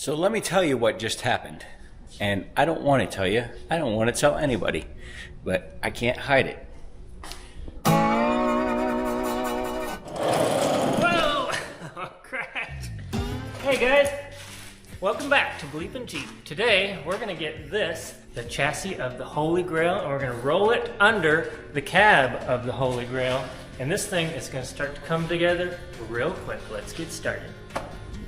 So let me tell you what just happened. And I don't want to tell you. I don't want to tell anybody. But I can't hide it. Whoa! Oh, crap. Hey guys, welcome back to BleepinJeep. Today we're gonna get this, the chassis of the Holy Grail, and we're gonna roll it under the cab of the Holy Grail. And this thing is gonna start to come together real quick. Let's get started.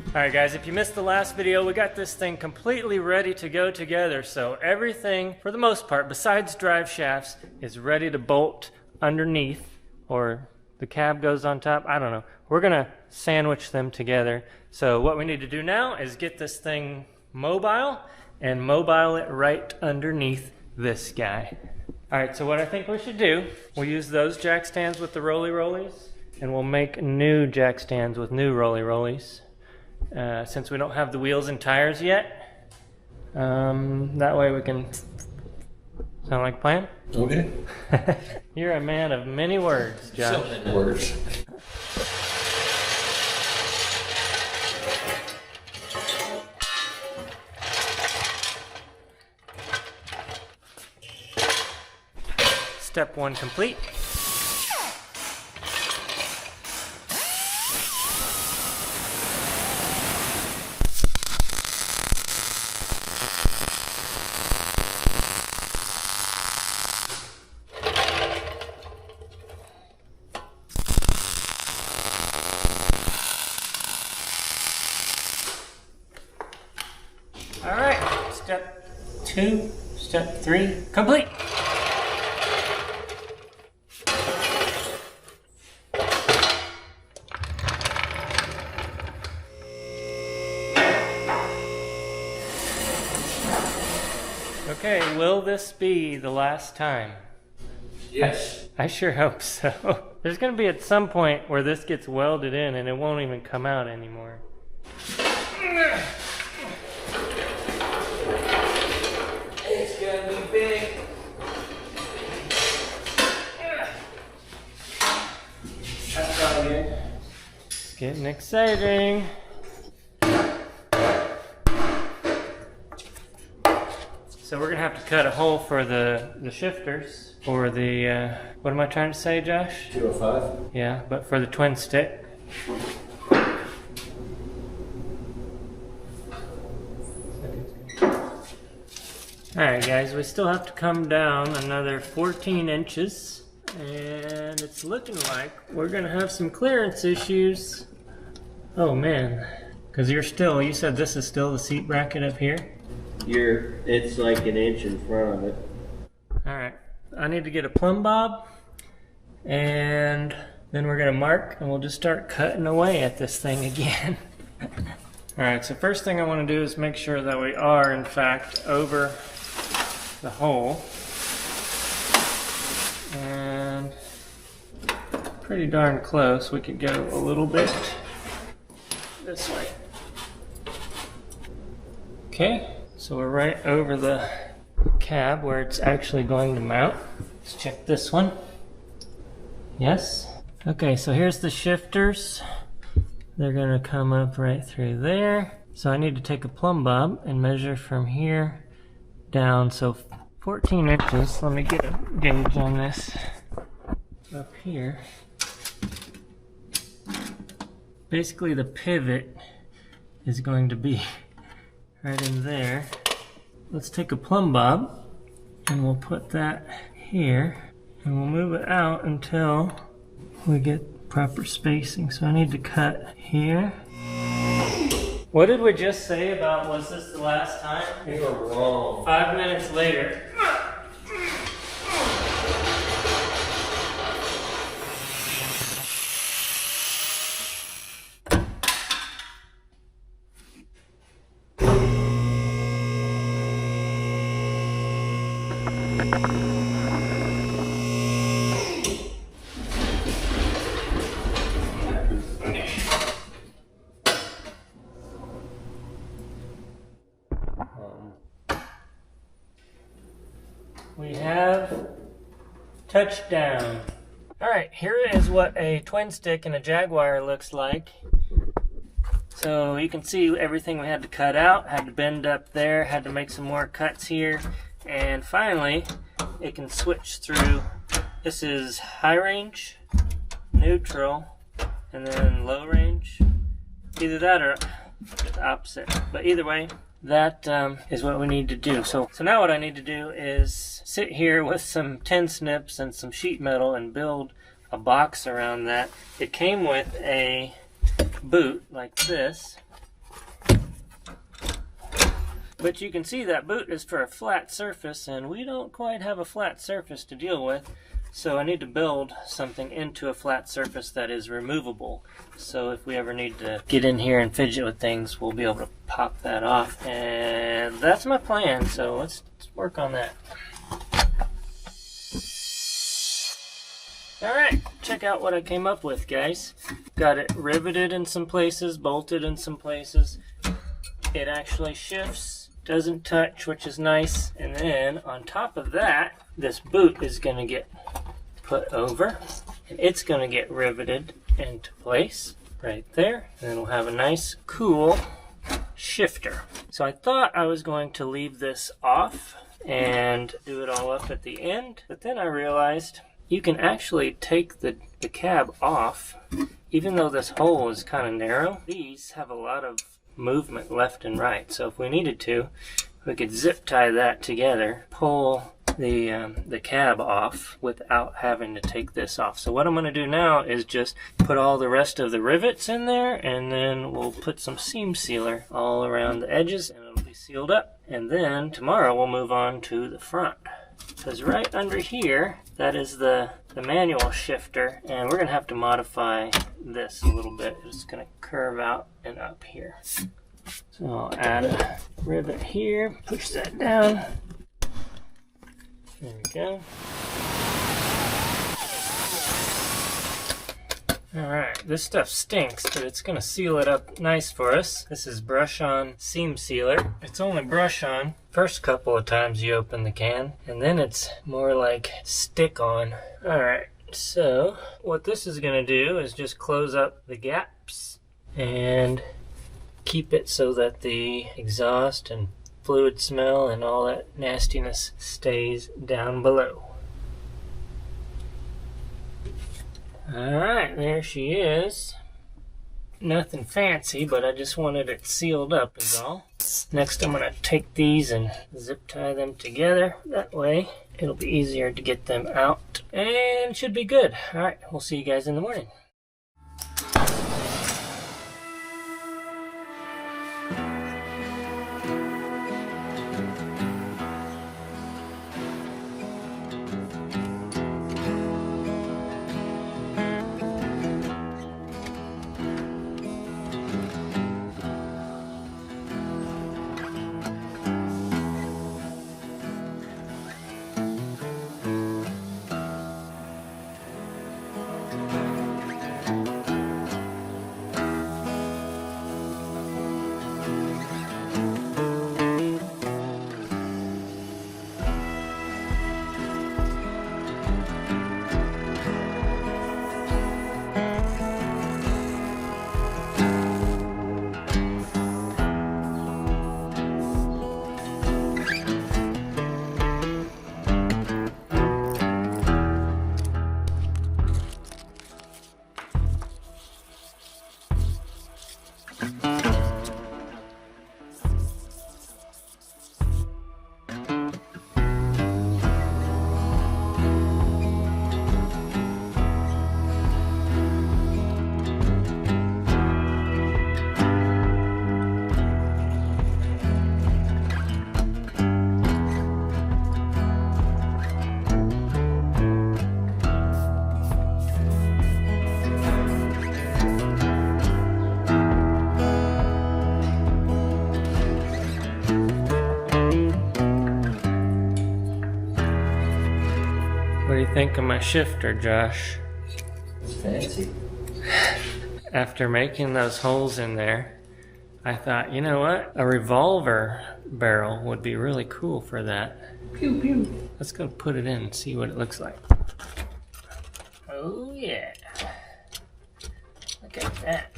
All right guys, if you missed the last video, we got this thing completely ready to go together. So everything, for the most part, besides drive shafts, is ready to bolt underneath, or the cab goes on top, I don't know. We're gonna sandwich them together. So what we need to do now is get this thing mobile and mobile it right underneath this guy. All right, so what I think we should do, we'll use those jack stands with the rollies, and we'll make new jack stands with new rollies. Since we don't have the wheels and tires yet, that way we can sound like a plan? Okay. You're a man of many words, Josh. So many words. Step 1 complete. All right, step 2, step 3, complete. Okay, will this be the last time? Yes. I sure hope so. There's gonna be at some point where this gets welded in and it won't even come out anymore. It's gonna be big. That's probably good. It's getting exciting. So we're gonna have to cut a hole for the shifters, or the, what am I trying to say, Josh? 205. Yeah, but for the twin stick. Alright guys, we still have to come down another 14 inches, and it's looking like we're gonna have some clearance issues. Oh man, because you said this is still the seat bracket up here? It's like an inch in front of it. Alright, I need to get a plumb bob, and then we're gonna mark, and we'll just start cutting away at this thing again. Alright, so first thing I want to do is make sure that we are in fact over the hole, and pretty darn close. We could go a little bit this way. Okay. So we're right over the cab where it's actually going to mount. Let's check this one. Yes. Okay, so here's the shifters. They're gonna come up right through there. So I need to take a plumb bob and measure from here down. So 14 inches. Let me get a gauge on this up here. Basically the pivot is going to be right in there. Let's take a plumb bob and we'll put that here, and we'll move it out until we get proper spacing. So I need to cut here. What did we just say about, was this the last time? You were wrong. 5 minutes later. We have touchdown. Alright, here is what a twin stick and a Jaguar looks like. So you can see everything we had to cut out, had to bend up there, had to make some more cuts here, and finally it can switch through. This is high range, neutral, and then low range. Either that or the opposite, but either way, that is what we need to do. So now what I need to do is sit here with some tin snips and some sheet metal and build a box around that. It came with a boot like this, but you can see that boot is for a flat surface, and we don't quite have a flat surface to deal with. So I need to build something into a flat surface that is removable. So if we ever need to get in here and fidget with things, we'll be able to pop that off. And that's my plan, so let's work on that. Alright, check out what I came up with, guys. Got it riveted in some places, bolted in some places. It actually shifts, doesn't touch, which is nice. And then on top of that, this boot is going to get put over, and it's going to get riveted into place right there, and then we'll have a nice cool shifter. So I thought I was going to leave this off and do it all up at the end, but then I realized you can actually take the cab off. Even though this hole is kind of narrow, these have a lot of movement left and right, so if we needed to, we could zip tie that together, pull the cab off without having to take this off. So what I'm going to do now is just put all the rest of the rivets in there, and then we'll put some seam sealer all around the edges, and it'll be sealed up. And then tomorrow we'll move on to the front, because right under here, that is the manual shifter, and we're going to have to modify this a little bit. It's going to curve out and up here. So I'll add a rivet here, push that down. There we go. Alright, this stuff stinks, but it's going to seal it up nice for us. This is brush on seam sealer. It's only brush on first couple of times you open the can, and then it's more like stick on. Alright, so what this is going to do is just close up the gaps and keep it so that the exhaust and fluid smell and all that nastiness stays down below. Alright, there she is. Nothing fancy, but I just wanted it sealed up is all. Next I'm going to take these and zip tie them together. That way it'll be easier to get them out, and it should be good. Alright, we'll see you guys in the morning. What do you think of my shifter, Josh? It's fancy. After making those holes in there, I thought, you know what? A revolver barrel would be really cool for that. Pew pew. Let's go put it in and see what it looks like. Oh yeah. Look at that.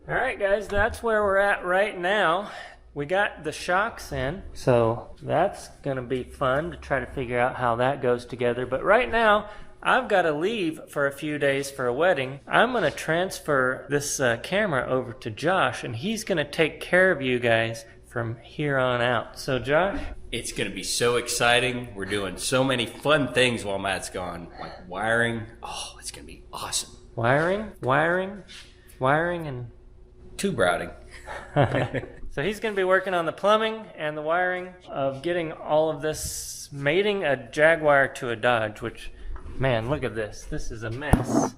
All right, guys, that's where we're at right now. We got the shocks in, so that's gonna be fun to try to figure out how that goes together. But right now, I've got to leave for a few days for a wedding. I'm gonna transfer this camera over to Josh, and he's gonna take care of you guys from here on out. So Josh? It's going to be so exciting. We're doing so many fun things while Matt's gone. Like wiring. Oh, it's going to be awesome. Wiring, and... Tube routing. So he's going to be working on the plumbing and the wiring of getting all of this, mating a Jaguar to a Dodge, which, man, look at this. This is a mess.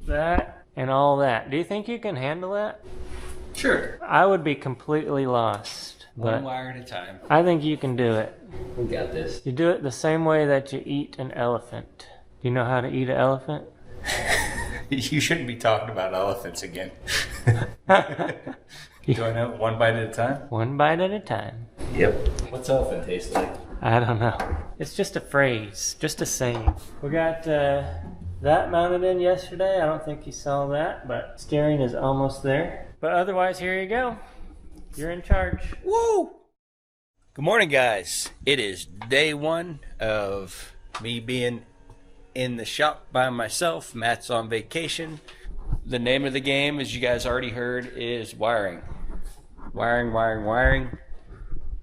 That and all that. Do you think you can handle that? Sure. I would be completely lost. One But wire at a time. I think you can do it. We got this. You do it the same way that you eat an elephant. Do you know how to eat an elephant? You shouldn't be talking about elephants again. Do I know? One bite at a time? One bite at a time. Yep. What's elephant taste like? I don't know. It's just a phrase, just a saying. We got that mounted in yesterday. I don't think you saw that, but steering is almost there. But otherwise, here you go. You're in charge. Woo! Good morning, guys. It is day one of me being in the shop by myself. Matt's on vacation. The name of the game, as you guys already heard, is wiring. Wiring.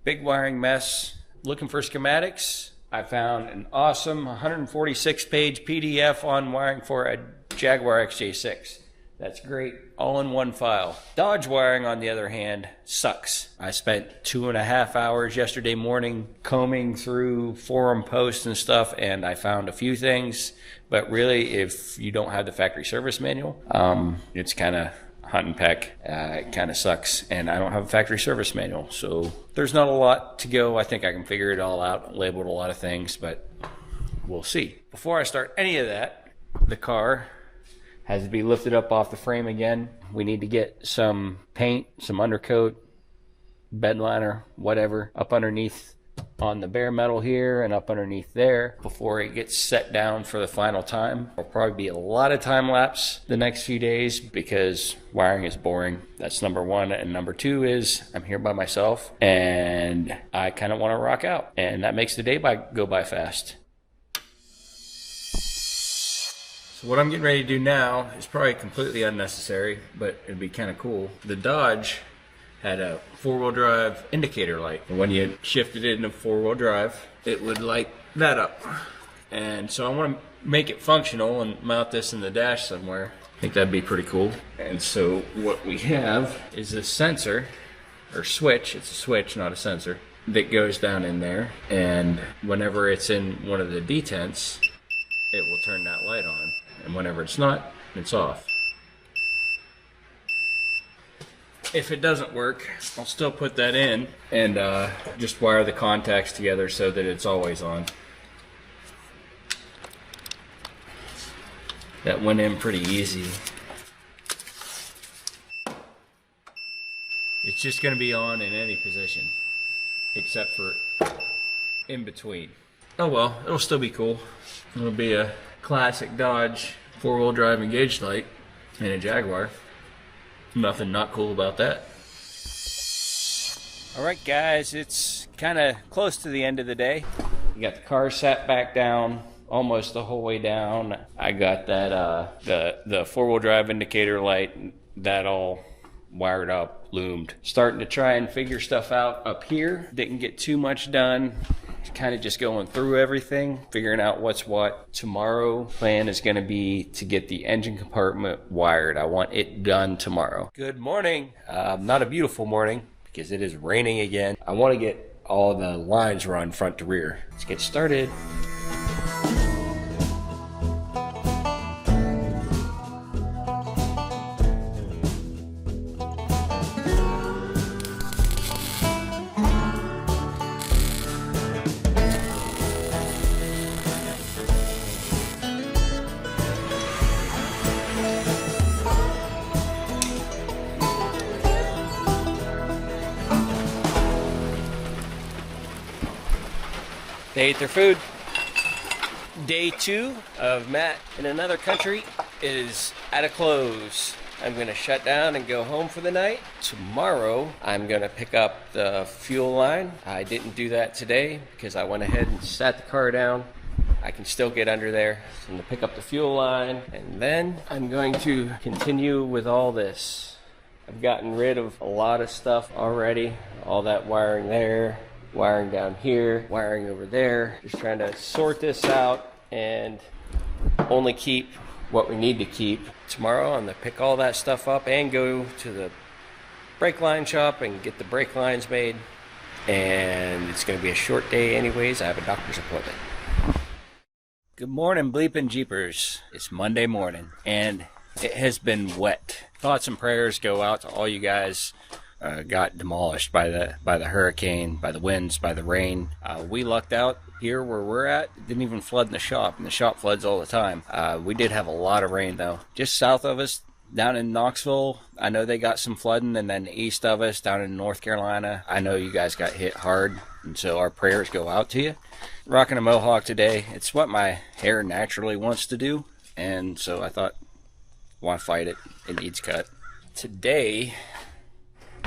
Big wiring mess. Looking for schematics. I found an awesome 146-page PDF on wiring for a Jaguar XJ6. That's great, all in one file. Dodge wiring, on the other hand, sucks. I spent 2.5 hours yesterday morning combing through forum posts and stuff, and I found a few things. But really, if you don't have the factory service manual, it's kind of hunt and peck. It kind of sucks, and I don't have a factory service manual, so there's not a lot to go. I think I can figure it all out. Labeled a lot of things, but we'll see. Before I start any of that, the car has to be lifted up off the frame again. We need to get some paint, some undercoat, bed liner, whatever, up underneath on the bare metal here and up underneath there before it gets set down for the final time. There'll probably be a lot of time lapse the next few days because wiring is boring. That's number one. And number two is I'm here by myself and I kind of want to rock out. And that makes the day go by fast. What I'm getting ready to do now is probably completely unnecessary, but it'd be kind of cool. The Dodge had a four-wheel drive indicator light. And when you shifted it into four-wheel drive, it would light that up. And so I want to make it functional and mount this in the dash somewhere. I think that'd be pretty cool. And so what we have is this sensor, or switch, it's a switch, not a sensor, that goes down in there. And whenever it's in one of the detents, it will turn that light on. And whenever it's not, it's off. If it doesn't work, I'll still put that in and just wire the contacts together so that it's always on. That went in pretty easy. It's just going to be on in any position, except for in between. Oh well, it'll still be cool. It'll be a classic Dodge four-wheel drive engaged light in a Jaguar. Nothing not cool about that. Alright guys, it's kind of close to the end of the day. You got the car sat back down almost the whole way down. I got that the four-wheel drive indicator light, that all wired up, loomed. Starting to try and figure stuff out up here. Didn't get too much done. Kind of just going through everything, figuring out what's what. Tomorrow plan is going to be to get the engine compartment wired. I want it done tomorrow. Good morning. Not a beautiful morning because it is raining again. I want to get all the lines run front to rear. Let's get started. They ate their food. Day 2 of Matt in another country is at a close. I'm going to shut down and go home for the night. Tomorrow, I'm going to pick up the fuel line. I didn't do that today because I went ahead and sat the car down. I can still get under there. So I'm going to pick up the fuel line, and then I'm going to continue with all this. I've gotten rid of a lot of stuff already. All that wiring there, wiring down here, wiring over there. Just trying to sort this out and only keep what we need to keep. Tomorrow I'm going to pick all that stuff up and go to the brake line shop and get the brake lines made. And it's going to be a short day anyways. I have a doctor's appointment. Good morning, Bleepin' Jeepers. It's Monday morning and it has been wet. Thoughts and prayers go out to all you guys got demolished by the hurricane, by the winds, by the rain. We lucked out here where we're at. It didn't even flood in the shop, and the shop floods all the time. We did have a lot of rain though. Just south of us, down in Knoxville, I know they got some flooding, and then east of us, down in North Carolina, I know you guys got hit hard, and so our prayers go out to you. Rocking a mohawk today. It's what my hair naturally wants to do, and so I thought, why fight it? It needs cut. Today,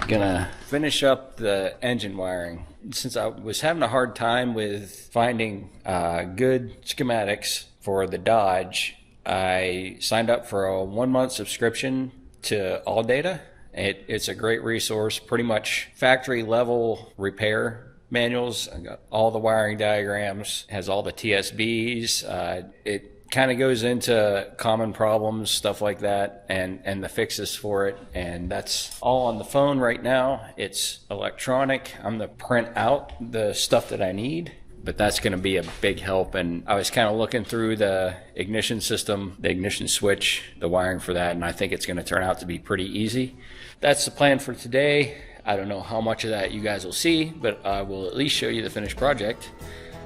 gonna finish up the engine wiring. Since I was having a hard time with finding good schematics for the Dodge, I signed up for a 1-month subscription to All Data. It's a great resource, pretty much factory level repair manuals. I got all the wiring diagrams, has all the TSBs. It kind of goes into common problems, stuff like that, and the fixes for it. And that's all on the phone right now. It's electronic. I'm going to print out the stuff that I need, but that's going to be a big help. And I was kind of looking through the ignition system, the ignition switch, the wiring for that, and I think it's going to turn out to be pretty easy. That's the plan for today. I don't know how much of that you guys will see, but I will at least show you the finished project.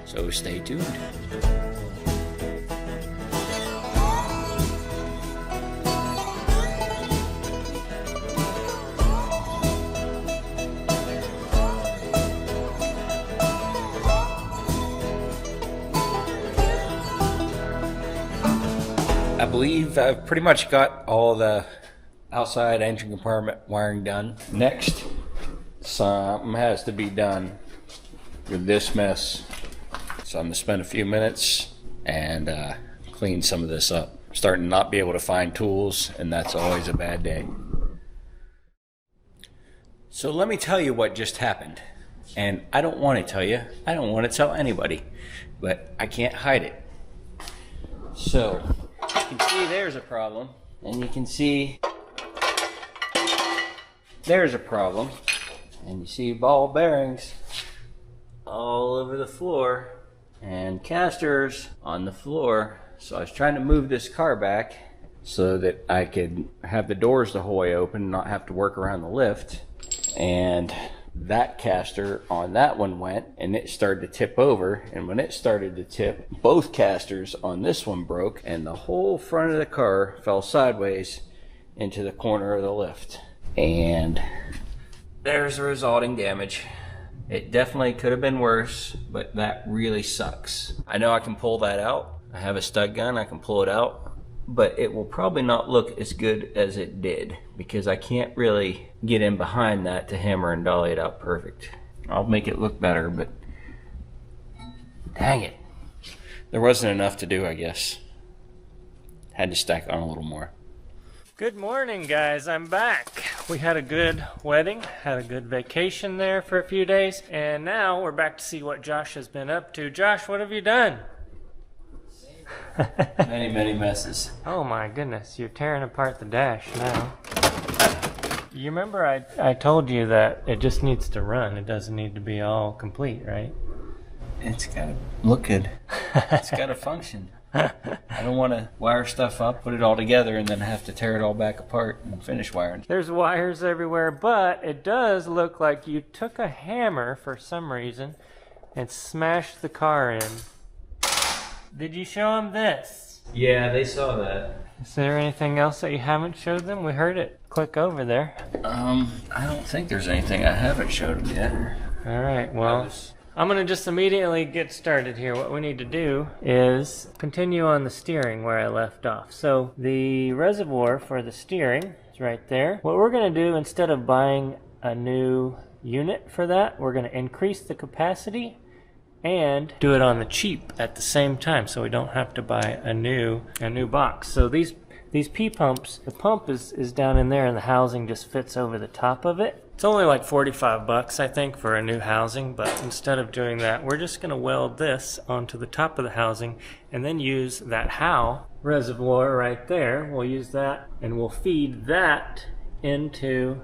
So stay tuned. I believe I've pretty much got all the outside engine compartment wiring done. Next, something has to be done with this mess. So I'm going to spend a few minutes and clean some of this up. I'm starting to not be able to find tools, and that's always a bad day. So let me tell you what just happened. And I don't want to tell you. I don't want to tell anybody. But I can't hide it. So you can see there's a problem, and you can see there's a problem, and you see ball bearings all over the floor and casters on the floor. So I was trying to move this car back so that I could have the doors the whole way open and not have to work around the lift. And that caster on that one went, and it started to tip over, and when it started to tip, both casters on this one broke, and the whole front of the car fell sideways into the corner of the lift. And there's the resulting damage. It definitely could have been worse, but that really sucks. I know I can pull that out. I have a stud gun, I can pull it out, but it will probably not look as good as it did because I can't really get in behind that to hammer and dolly it out perfect. I'll make it look better, but dang it. There wasn't enough to do, I guess. Had to stack on a little more. Good morning, guys. I'm back. We had a good wedding, had a good vacation there for a few days, and now we're back to see what Josh has been up to. Josh, what have you done? Many messes. Oh my goodness, you're tearing apart the dash now. You remember I told you that it just needs to run. It doesn't need to be all complete, right? It's gotta look good. It's gotta function. I don't want to wire stuff up, put it all together, and then have to tear it all back apart and finish wiring. There's wires everywhere, but it does look like you took a hammer for some reason and smashed the car in. Did you show them this? Yeah, they saw that. Is there anything else that you haven't showed them? We heard it click over there. I don't think there's anything I haven't showed them yet. All right, well, I'm gonna just immediately get started here. What we need to do is continue on the steering where I left off. So the reservoir for the steering is right there. What we're gonna do, instead of buying a new unit for that, we're gonna increase the capacity and do it on the cheap at the same time, so we don't have to buy a new box. So these P-pumps, the pump is down in there and the housing just fits over the top of it. It's only like 45 bucks, I think, for a new housing, but instead of doing that, we're just gonna weld this onto the top of the housing and then use that Howl reservoir right there. We'll use that and we'll feed that into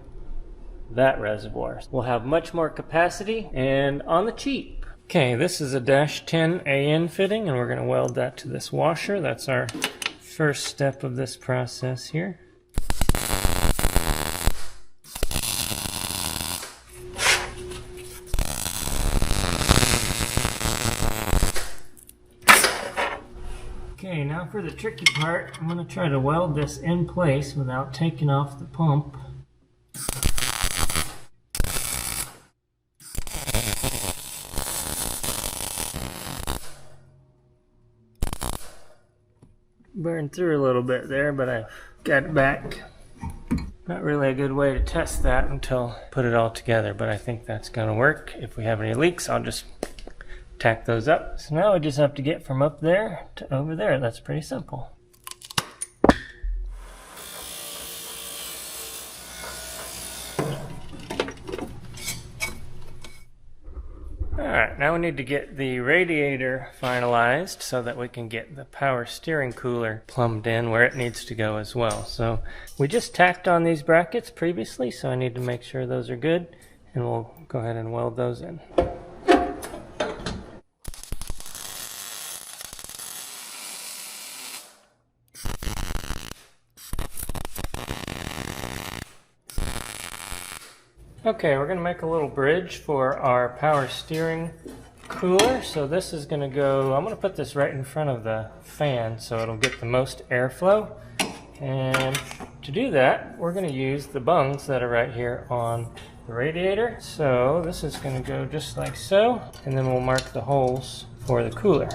that reservoir. We'll have much more capacity and on the cheap. Okay, this is a -10 AN fitting and we're gonna weld that to this washer. That's our first step of this process here. Okay, now for the tricky part, I'm going to try to weld this in place without taking off the pump. Burned through a little bit there, but I got it back. Not really a good way to test that until put it all together, but I think that's going to work. If we have any leaks, I'll just tack those up. So now we just have to get from up there to over there. That's pretty simple. Alright, now we need to get the radiator finalized so that we can get the power steering cooler plumbed in where it needs to go as well. So we just tacked on these brackets previously, so I need to make sure those are good, and we'll go ahead and weld those in. Okay, we're going to make a little bridge for our power steering cooler. So this is going to go, I'm going to put this right in front of the fan so it'll get the most airflow. And to do that, we're going to use the bungs that are right here on the radiator. So this is going to go just like so, and then we'll mark the holes for the cooler.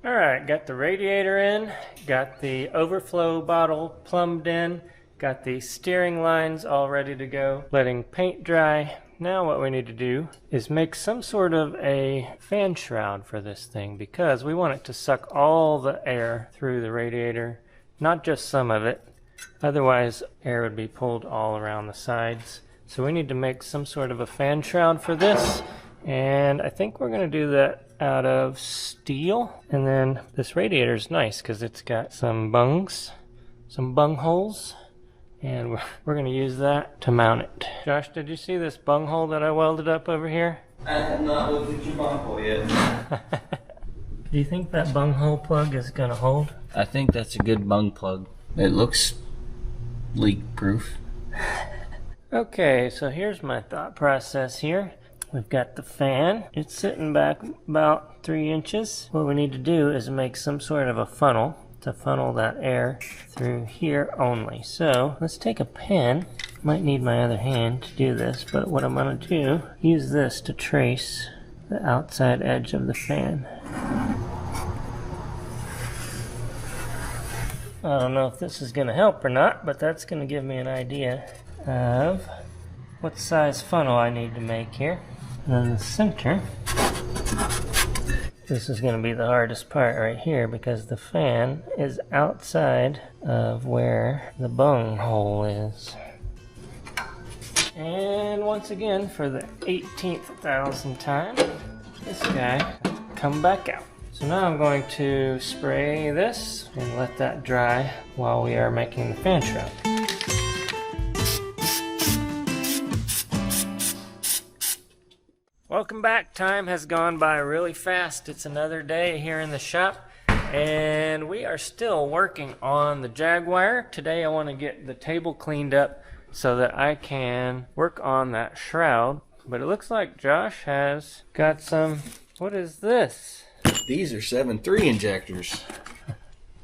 Alright, got the radiator in, got the overflow bottle plumbed in, got the steering lines all ready to go, letting paint dry. Now what we need to do is make some sort of a fan shroud for this thing, because we want it to suck all the air through the radiator, not just some of it. Otherwise air would be pulled all around the sides. So we need to make some sort of a fan shroud for this, and I think we're going to do that out of steel. And then this radiator is nice because it's got some bungs, some bung holes, and we're going to use that to mount it. Josh, did you see this bung hole that I welded up over here? I have not looked at your bung hole yet. Do you think that bung hole plug is going to hold? I think that's a good bung plug. It looks leak proof. Okay, so here's my thought process here. We've got the fan. It's sitting back about 3 inches. What we need to do is make some sort of a funnel to funnel that air through here only. So let's take a pen. Might need my other hand to do this, but what I'm going to do, use this to trace the outside edge of the fan. I don't know if this is going to help or not, but that's going to give me an idea of what size funnel I need to make here. And then the center, this is going to be the hardest part right here because the fan is outside of where the bung hole is. And once again, for the 18,000th time, this guy come back out. So now I'm going to spray this and let that dry while we are making the fan shroud. Welcome back. Time has gone by really fast. It's another day here in the shop and we are still working on the Jaguar. Today I want to get the table cleaned up so that I can work on that shroud. But it looks like Josh has got some, what is this? These are 7.3 injectors.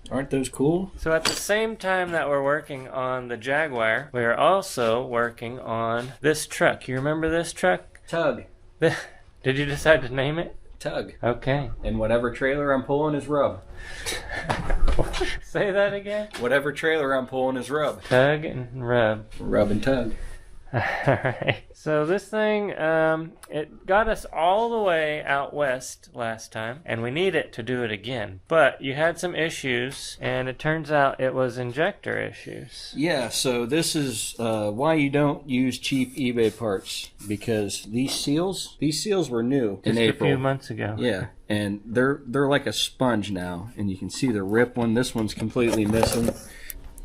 Aren't those cool? So at the same time that we're working on the Jaguar, we are also working on this truck. You remember this truck? Tug. Did you decide to name it? Tug. Okay. And whatever trailer I'm pulling is rub. Say that again. Whatever trailer I'm pulling is rub. Tug and rub. Rub and tug. Alright, so this thing, it got us all the way out west last time, and we need it to do it again. But you had some issues, and it turns out it was injector issues. Yeah, so this is why you don't use cheap eBay parts, because these seals were new in Just April. a few months ago. Yeah, and they're like a sponge now, and you can see the rip one. This one's completely missing.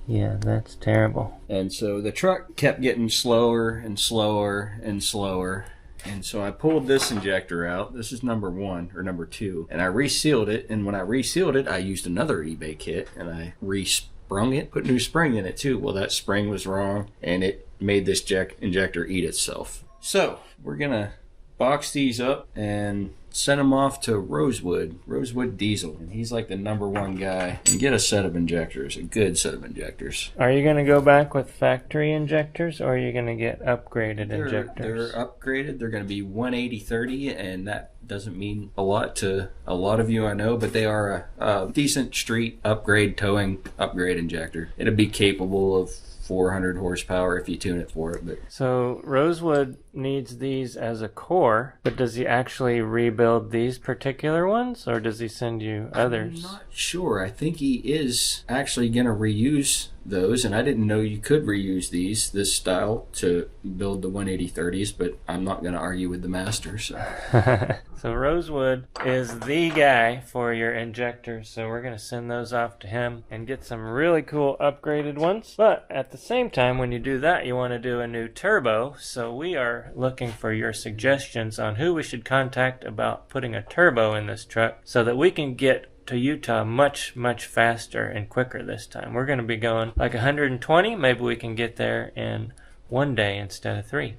Yeah, that's terrible. And so the truck kept getting slower and slower and slower. And so I pulled this injector out. This is number 1 or number 2. And I resealed it. And when I resealed it, I used another eBay kit and I resprung it, put new spring in it too. Well, that spring was wrong and it made this injector eat itself. So we're going to box these up and send them off to Rosewood Diesel, and he's like the number 1 guy, and get a set of injectors, a good set of injectors. Are you going to go back with factory injectors, or are you going to get upgraded injectors? They're upgraded. They're going to be 180/30, and that doesn't mean a lot to a lot of you, I know, but they are a decent street upgrade towing upgrade injector. It'll be capable of 400 horsepower if you tune it for it. But so Rosewood needs these as a core, but does he actually rebuild these particular ones, or does he send you others? I'm not sure. I think he is actually going to reuse those, and I didn't know you could reuse this style to build the 180/30s, but I'm not going to argue with the master. So Rosewood is the guy for your injectors, so we're going to send those off to him and get some really cool upgraded ones. But at the same time, when you do that, you want to do a new turbo, so we are looking for your suggestions on who we should contact about putting a turbo in this truck so that we can get to Utah much faster and quicker this time. We're going to be going like 120. Maybe we can get there in 1 day instead of 3.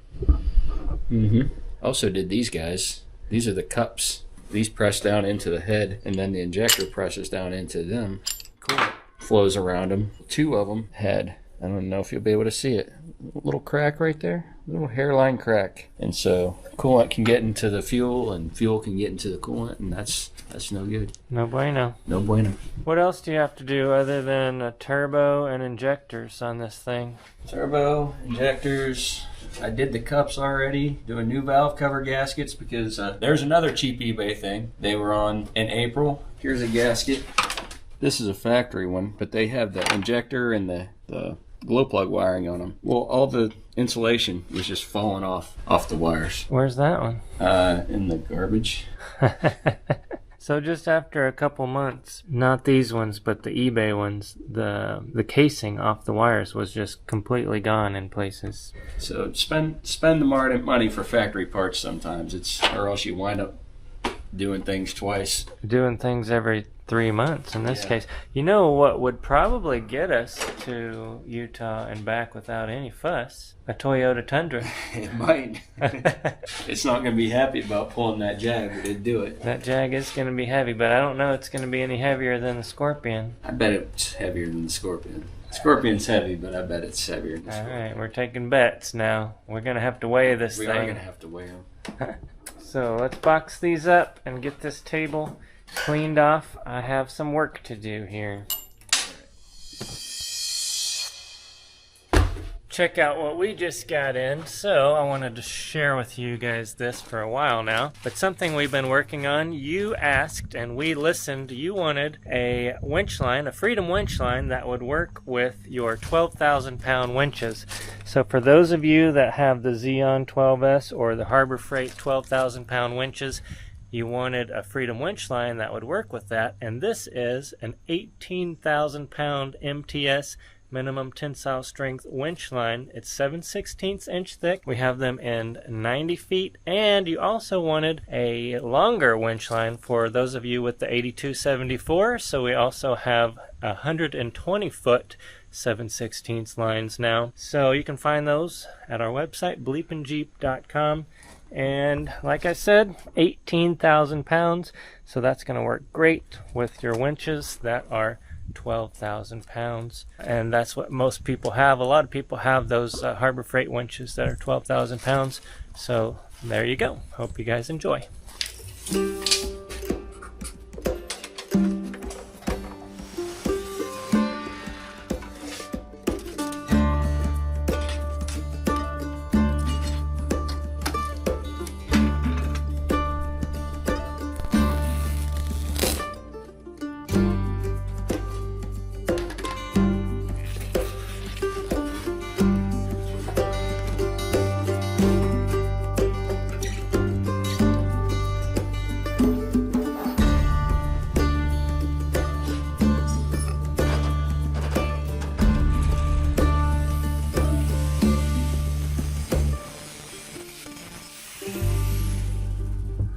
Also did these guys. These are the cups. These press down into the head, and then the injector presses down into them. Cool. Flows around them. 2 of them had, I don't know if you'll be able to see it, a little crack right there, a little hairline crack. And so coolant can get into the fuel, and fuel can get into the coolant, and that's no good. No bueno. No bueno. What else do you have to do other than a turbo and injectors on this thing? Turbo, injectors. I did the cups already. Doing new valve cover gaskets because there's another cheap eBay thing. They were on in April. Here's a gasket. This is a factory one, but they have the injector and the glow plug wiring on them. Well, all the insulation was just falling off the wires. Where's that one? In the garbage. So just after a couple months, not these ones, but the eBay ones, the casing off the wires was just completely gone in places. So spend the money for factory parts sometimes. Or else you wind up doing things twice. Doing things every 3 months in this case. You know what would probably get us to Utah and back without any fuss? A Toyota Tundra. It might. It's not going to be happy about pulling that Jag, but it'd do it. That Jag is going to be heavy, but I don't know it's going to be any heavier than the Scorpion. I bet it's heavier than the Scorpion. Scorpion's heavy, but I bet it's heavier than the Scorpion. Alright, we're taking bets now. We're going to have to weigh this thing. We are going to have to weigh them. So let's box these up and get this table cleaned off. I have some work to do here. Check out what we just got in. So I wanted to share with you guys this for a while now, but something we've been working on. You asked and we listened. You wanted a winch line, a Freedom winch line that would work with your 12,000 pound winches. So for those of you that have the Xeon 12S or the Harbor Freight 12,000 pound winches, you wanted a Freedom winch line that would work with that, and this is an 18,000 pound MTS minimum tensile strength winch line. It's 7/16 inch thick. We have them in 90 feet, and you also wanted a longer winch line for those of you with the 8274, so we also have 120 foot 7/16 lines now. So you can find those at our website, BleepinJeep.com. And like I said, 18,000 pounds, so that's going to work great with your winches that are 12,000 pounds. And that's what most people have. A lot of people have those Harbor Freight winches that are 12,000 pounds. So there you go. Hope you guys enjoy.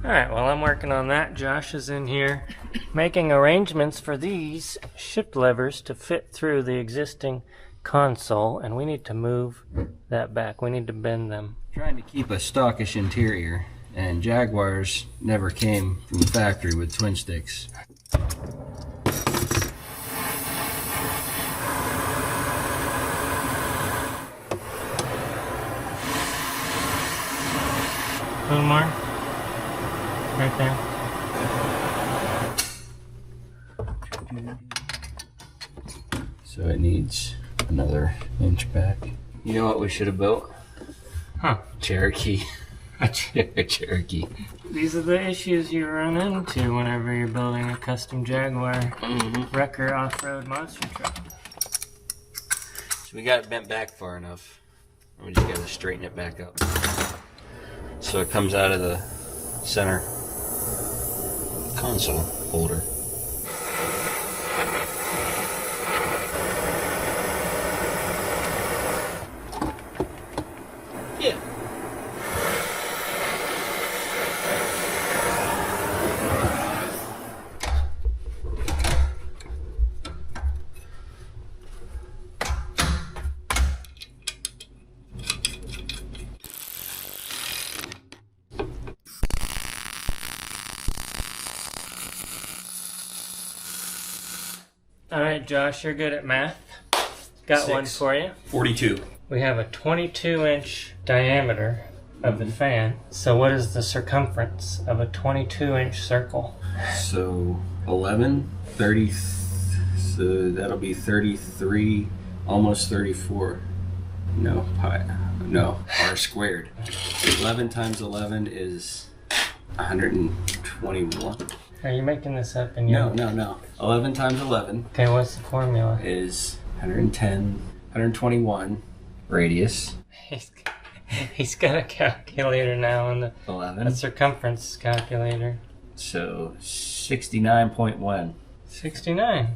Alright, while I'm working on that, Josh is in here making arrangements for these shift levers to fit through the existing console, and we need to move that back. We need to bend them. Trying to keep a stockish interior, and Jaguars never came from the factory with twin sticks. A little more. Right there. So it needs another inch back. You know what we should have built? Huh. Cherokee. A Cherokee. These are the issues you run into whenever you're building a custom Jaguar wrecker off-road monster truck. So we got it bent back far enough. We just gotta straighten it back up. So it comes out of the center console holder. Yeah. Alright, Josh, you're good at math. Got one for you. 42. We have a 22-inch diameter of the fan. So what is the circumference of a 22-inch circle? So 11, 30, so that'll be 33, almost 34. No, pi, no, r squared. 11 times 11 is 121. Are you making this up in your... No. 11 times 11 Okay, what's the formula? is 110, 121 radius. He's got a calculator now on the 11. circumference calculator. So 69.1. 69.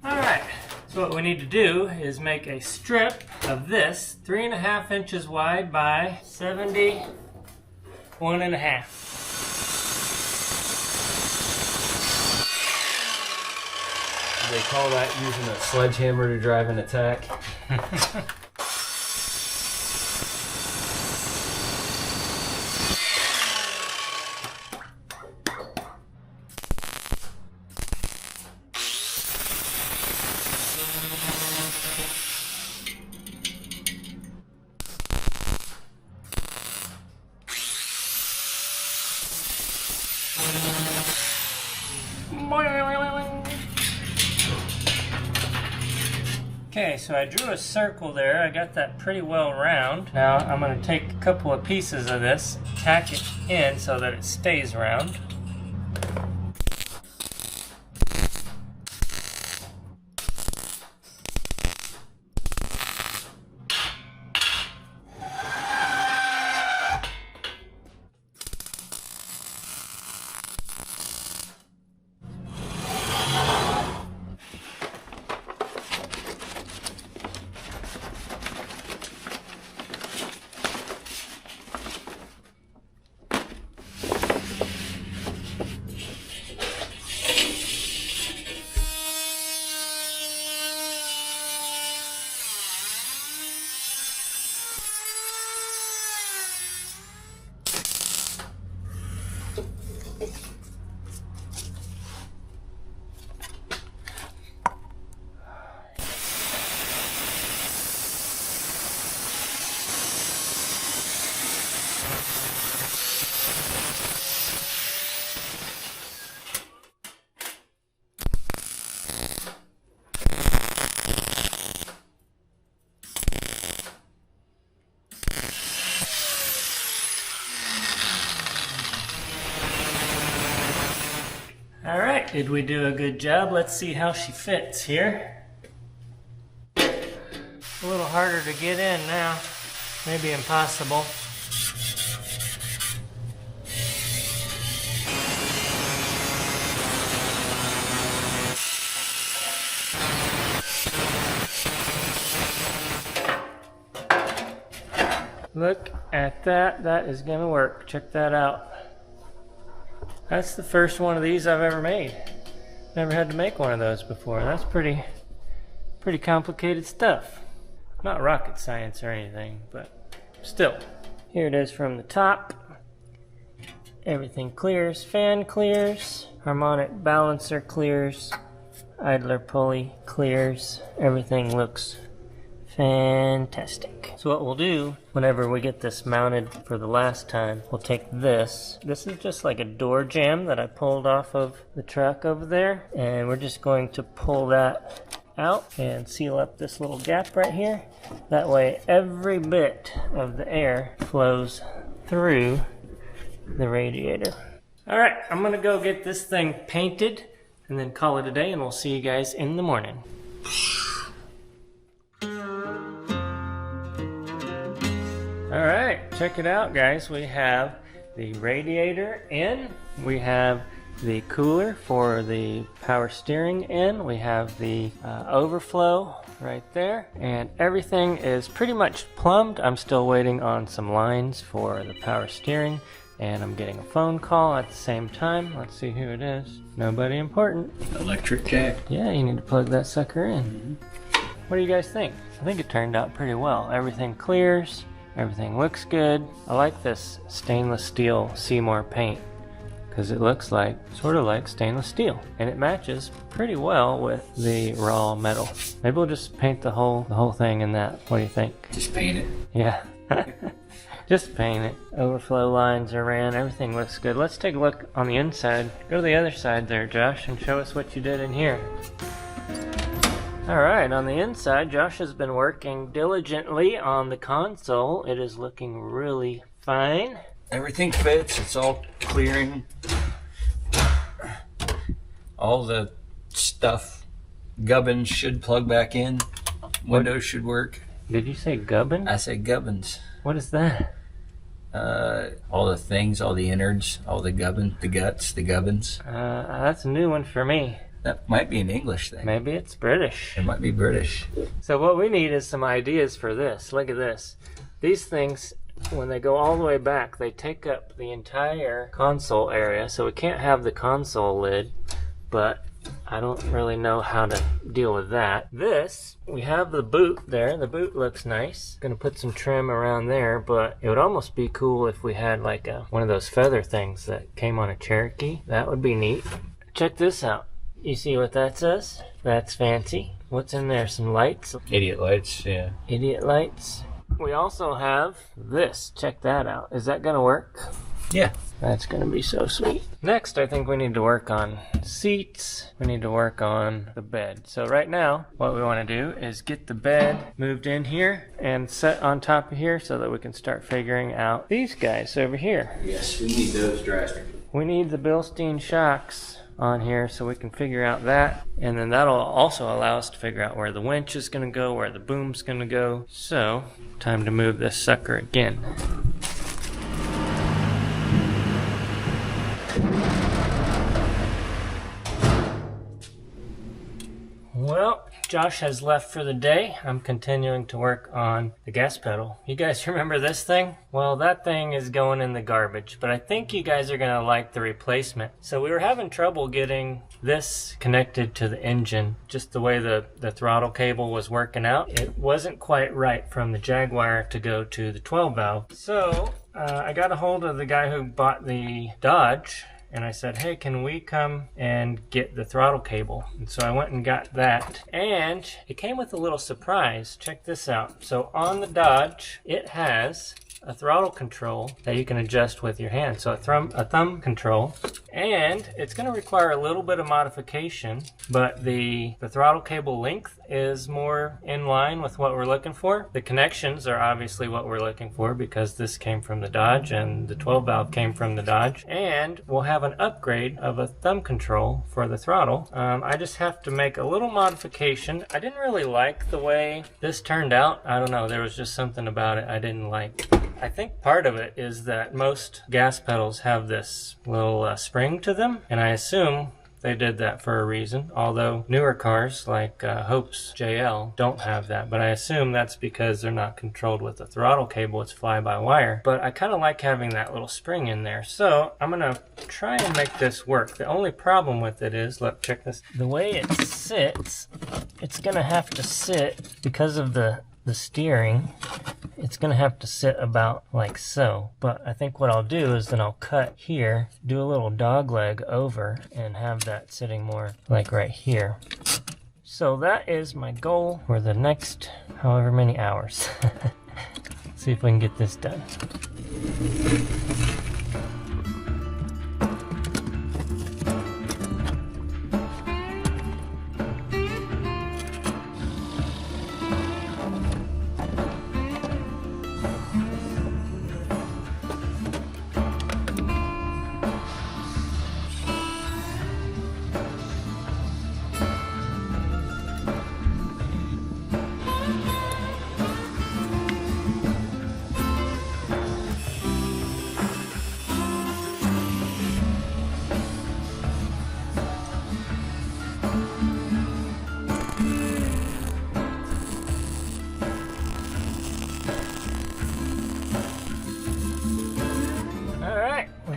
Alright, so what we need to do is make a strip of this 3.5 inches wide by 71.5. They call that using a sledgehammer to drive an attack. Okay, so I drew a circle there. I got that pretty well round. Now I'm going to take a couple of pieces of this, tack it in so that it stays round. Did we do a good job? Let's see how she fits here. A little harder to get in now. Maybe impossible. Look at that. That is gonna work. Check that out. That's the first one of these I've ever made. Never had to make one of those before. That's pretty complicated stuff. Not rocket science or anything, but still. Here it is from the top. Everything clears. Fan clears. Harmonic balancer clears. Idler pulley clears. Everything looks fantastic. So what we'll do whenever we get this mounted for the last time, we'll take this. This is just like a door jamb that I pulled off of the truck over there, and we're just going to pull that out and seal up this little gap right here. That way every bit of the air flows through the radiator. All right, I'm gonna go get this thing painted and then call it a day, and we'll see you guys in the morning. All right, check it out, guys. We have the radiator in, we have the cooler for the power steering in, we have the overflow right there, and everything is pretty much plumbed. I'm still waiting on some lines for the power steering, and I'm getting a phone call at the same time. Let's see who it is. Nobody important. Electric jack. Yeah, you need to plug that sucker in. What do you guys think? I think it turned out pretty well. Everything clears. Everything looks good. I like this stainless steel Seymour paint because it looks like, sort of like stainless steel, and it matches pretty well with the raw metal. Maybe we'll just paint the whole thing in that. What do you think? Just paint it. Yeah. Just paint it. Overflow lines are ran. Everything looks good. Let's take a look on the inside. Go to the other side there, Josh, and show us what you did in here. Alright, on the inside, Josh has been working diligently on the console. It is looking really fine. Everything fits. It's all clearing. All the stuff, gubbins should plug back in. Windows should work. Did you say gubbin? I said gubbins. What is that? All the things, all the innards, all the gubbins, the guts, the gubbins. That's a new one for me. That might be an English thing. Maybe it's British. It might be British. So what we need is some ideas for this. Look at this. These things, when they go all the way back, they take up the entire console area. So we can't have the console lid, but I don't really know how to deal with that. This, we have the boot there. The boot looks nice. Gonna put some trim around there, but it would almost be cool if we had like one of those feather things that came on a Cherokee. That would be neat. Check this out. You see what that says? That's fancy. What's in there? Some lights? Idiot lights, yeah. Idiot lights. We also have this. Check that out. Is that gonna work? Yeah. That's gonna be so sweet. Next, I think we need to work on seats. We need to work on the bed. So right now, what we wanna do is get the bed moved in here and set on top of here so that we can start figuring out these guys over here. Yes, we need those drastically. We need the Bilstein shocks on here so we can figure out that, and then that'll also allow us to figure out where the winch is going to go, where the boom's going to go. So time to move this sucker again. Well, Josh has left for the day. I'm continuing to work on the gas pedal. You guys remember this thing? Well, that thing is going in the garbage, but I think you guys are gonna like the replacement. So we were having trouble getting this connected to the engine, just the way the throttle cable was working out. It wasn't quite right from the Jaguar to go to the 12 valve. So I got a hold of the guy who bought the Dodge, and I said, hey, can we come and get the throttle cable? And so I went and got that. And it came with a little surprise. Check this out. So on the Dodge, it has a throttle control that you can adjust with your hand. So a thumb control. And it's going to require a little bit of modification, but the throttle cable length is more in line with what we're looking for. The connections are obviously what we're looking for because this came from the Dodge and the 12 valve came from the Dodge. And we'll have an upgrade of a thumb control for the throttle. I just have to make a little modification. I didn't really like the way this turned out. I don't know, there was just something about it I didn't like. I think part of it is that most gas pedals have this little spring to them, and I assume they did that for a reason, although newer cars like Hope's JL don't have that, but I assume that's because they're not controlled with the throttle cable, it's fly-by-wire. But I kind of like having that little spring in there, so I'm going to try and make this work. The only problem with it is, look, check this. The way it sits, it's going to have to sit, because of the steering, it's gonna have to sit about like so. But I think what I'll do is then I'll cut here, do a little dog leg over, and have that sitting more like right here. So that is my goal for the next however many hours. See if we can get this done.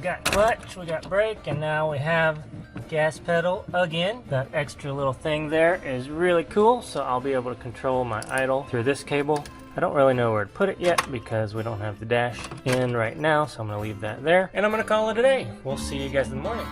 Got clutch, we got brake, and now we have gas pedal again. That extra little thing there is really cool, so I'll be able to control my idle through this cable. I don't really know where to put it yet because we don't have the dash in right now, so I'm going to leave that there. And I'm going to call it a day. We'll see you guys in the morning.